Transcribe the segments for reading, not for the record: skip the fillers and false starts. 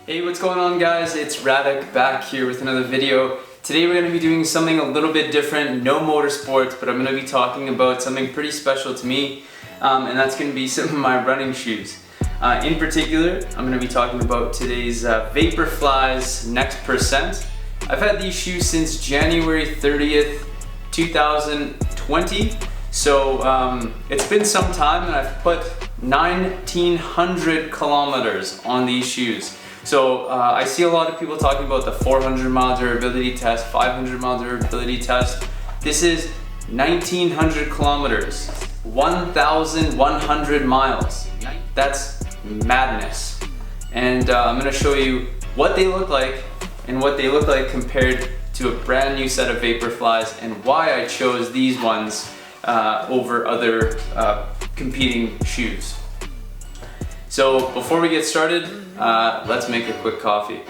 Hey, what's going on guys? It's Radek back here with another video. Today we're going to be doing something a little bit different, no motorsports, but I'm going to be talking about something pretty special to me, and that's going to be some of my running shoes. In particular, I'm going to be talking about today's Vaporfly's Next Percent. I've had these shoes since January 30th, 2020, so it's been some time and I've put 1,900 kilometers on these shoes. So I see a lot of people talking about the 400 mile durability test, 500 mile durability test. This is 1,900 kilometers, 1,100 miles. That's madness. And I'm going to show you what they look like and what they look like compared to a brand new set of Vaporflies and why I chose these ones over other competing shoes. So before we get started, let's make a quick coffee.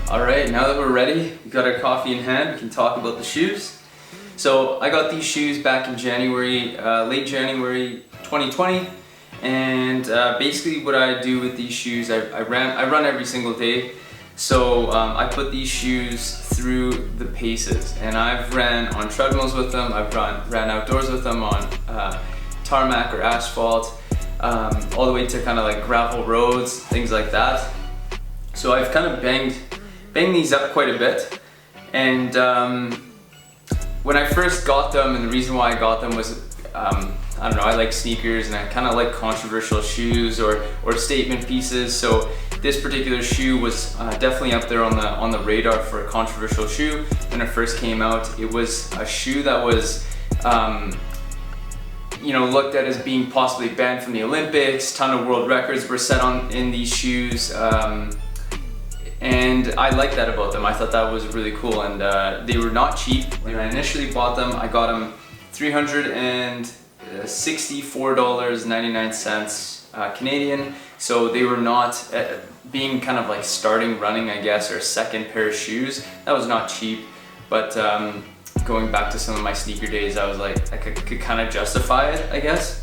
Alright, now that we're ready, we've got our coffee in hand, we can talk about the shoes. So I got these shoes back in January, late January 2020, and basically what I do with these shoes, I run every single day. So I put these shoes through the paces, and I've ran on treadmills with them, I've ran outdoors with them on tarmac or asphalt, all the way to kind of like gravel roads, things like that. So I've kind of banged these up quite a bit, and when I first got them, and the reason why I got them was I don't know, I like sneakers and I kind of like controversial shoes or statement pieces, so this particular shoe was definitely up there on the radar for a controversial shoe. When it first came out, it was a shoe that was you know, looked at as being possibly banned from the Olympics. Ton of world records were set in these shoes. And I liked that about them. I thought that was really cool, and they were not cheap. When I initially bought them, I got them $364.99 Canadian. So they were not, being kind of like starting running, I guess, or second pair of shoes, that was not cheap. But going back to some of my sneaker days, I was like, I could kind of justify it, I guess.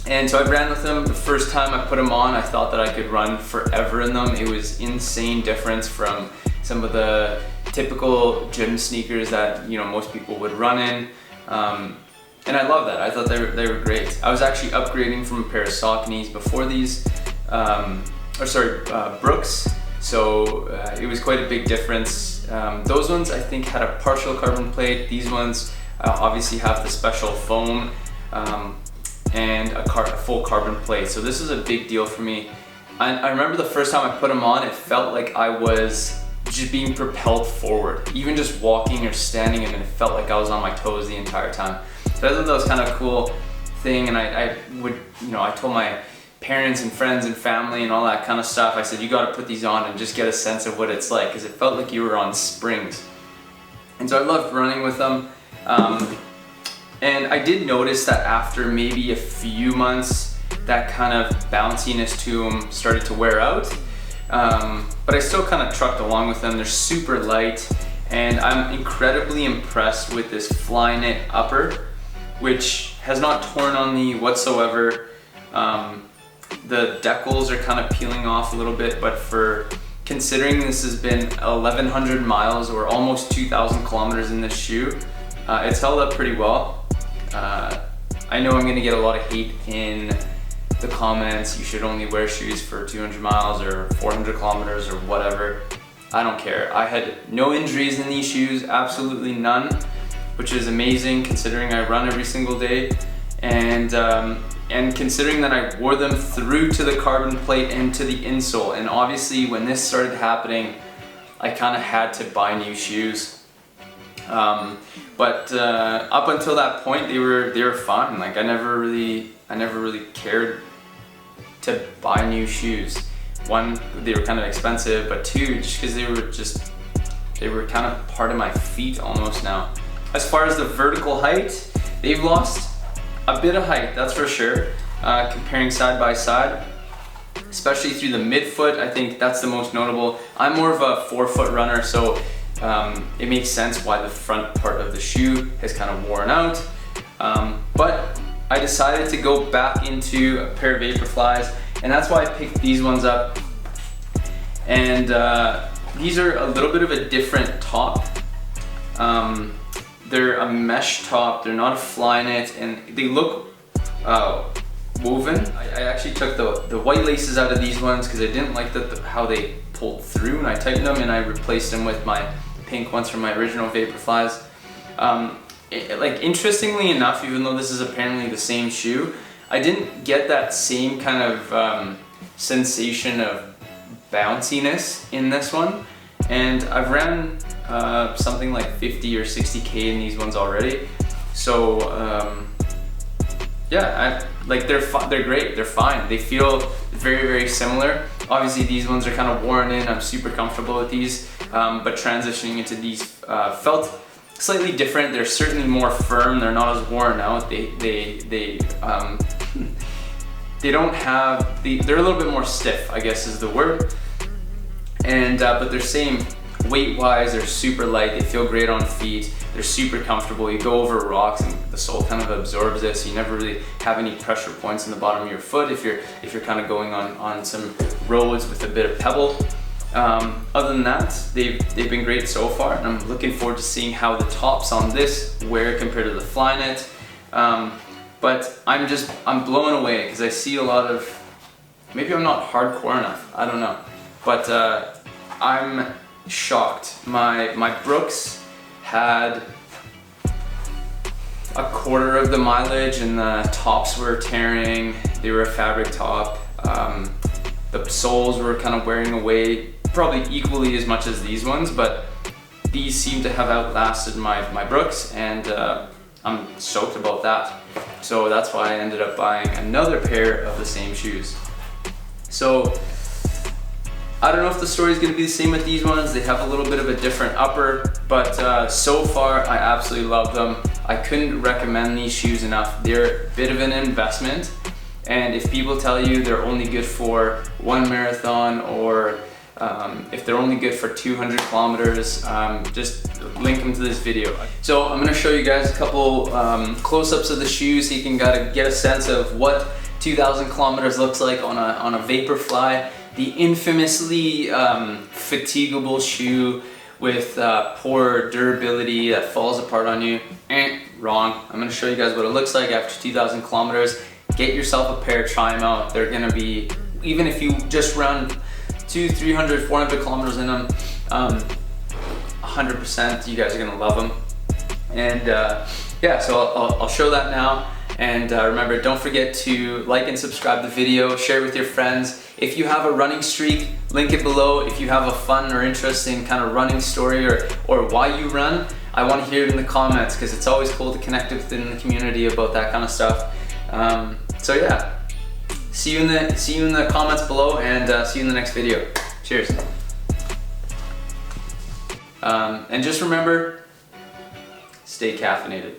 And so I ran with them. The first time I put them on, I thought that I could run forever in them. It was insane difference from some of the typical gym sneakers that, you know, most people would run in. And I love that. I thought they were great. I was actually upgrading from a pair of Sauconys before these, Brooks. So it was quite a big difference. Those ones I think had a partial carbon plate. These ones obviously have the special foam. And a full carbon plate. So this is a big deal for me. I remember the first time I put them on, it felt like I was just being propelled forward. Even just walking or standing, and it felt like I was on my toes the entire time. So I thought that was kind of a cool thing, and I would, you know, I told my parents and friends and family and all that kind of stuff, I said, you got to put these on and just get a sense of what it's like, because it felt like you were on springs. And so I loved running with them. And I did notice that after maybe a few months, that kind of bounciness to them started to wear out. But I still kind of trucked along with them. They're super light, and I'm incredibly impressed with this Flyknit Upper, which has not torn on me whatsoever. The decals are kind of peeling off a little bit, but for considering this has been 1,100 miles or almost 2,000 kilometers in this shoe, it's held up pretty well. I know I'm going to get a lot of hate in the comments, you should only wear shoes for 200 miles or 400 kilometers or whatever. I don't care. I had no injuries in these shoes, absolutely none, which is amazing considering I run every single day, and considering that I wore them through to the carbon plate and to the insole. And obviously when this started happening, I kind of had to buy new shoes. But up until that point, they were fine. Like I never really cared to buy new shoes. One, they were kind of expensive, but two, just because they were kind of part of my feet almost now. As far as the vertical height, they've lost a bit of height, that's for sure, comparing side by side, especially through the midfoot. I think that's the most notable. I'm more of a forefoot runner, so it makes sense why the front part of the shoe has kind of worn out. But I decided to go back into a pair of Vaporflies, and that's why I picked these ones up. And these are a little bit of a different top. They're a mesh top, they're not a Flyknit, and they look woven. I actually took the white laces out of these ones because I didn't like how they pulled through, and I tightened them and I replaced them with my pink ones from my original Vaporflies. Like interestingly enough, even though this is apparently the same shoe, I didn't get that same kind of sensation of bounciness in this one. And I've ran something like 50 or 60K in these ones already. So yeah, they're great, they're fine. They feel very, very similar. Obviously these ones are kind of worn in, I'm super comfortable with these, but transitioning into these felt slightly different. They're certainly more firm, they're not as worn out. They don't have, they're a little bit more stiff, I guess is the word. And but they're same weight wise, they're super light, they feel great on feet, they're super comfortable. You go over rocks and the sole kind of absorbs it, so you never really have any pressure points in the bottom of your foot if you're kind of going on some roads with a bit of pebble. Other than that, they've been great so far, and I'm looking forward to seeing how the tops on this wear compared to the Flyknit. But I'm blown away because I see a lot of, maybe I'm not hardcore enough, I don't know, but I'm shocked. My Brooks had a quarter of the mileage and the tops were tearing. They were a fabric top. The soles were kind of wearing away probably equally as much as these ones, but these seem to have outlasted my Brooks, and I'm stoked about that. So that's why I ended up buying another pair of the same shoes. So I don't know if the story is going to be the same with these ones. They have a little bit of a different upper, but so far I absolutely love them. I couldn't recommend these shoes enough. They're a bit of an investment, and if people tell you they're only good for one marathon, or if they're only good for 200 kilometers, just link them to this video. So I'm going to show you guys a couple close-ups of the shoes so you can get a sense of what 2,000 kilometers looks like on a Vaporfly. The infamously fatigable shoe with poor durability that falls apart on you. Wrong. I'm going to show you guys what it looks like after 2,000 kilometers. Get yourself a pair, try them out. They're going to be, even if you just run 200, 300, 400 kilometers in them, 100% you guys are going to love them. And yeah, so I'll show that now. And remember, don't forget to like and subscribe the video, share it with your friends. If you have a running streak, link it below. If you have a fun or interesting kind of running story or why you run, I want to hear it in the comments, because it's always cool to connect within the community about that kind of stuff. So yeah, see you in the comments below, and see you in the next video. Cheers. And just remember, stay caffeinated.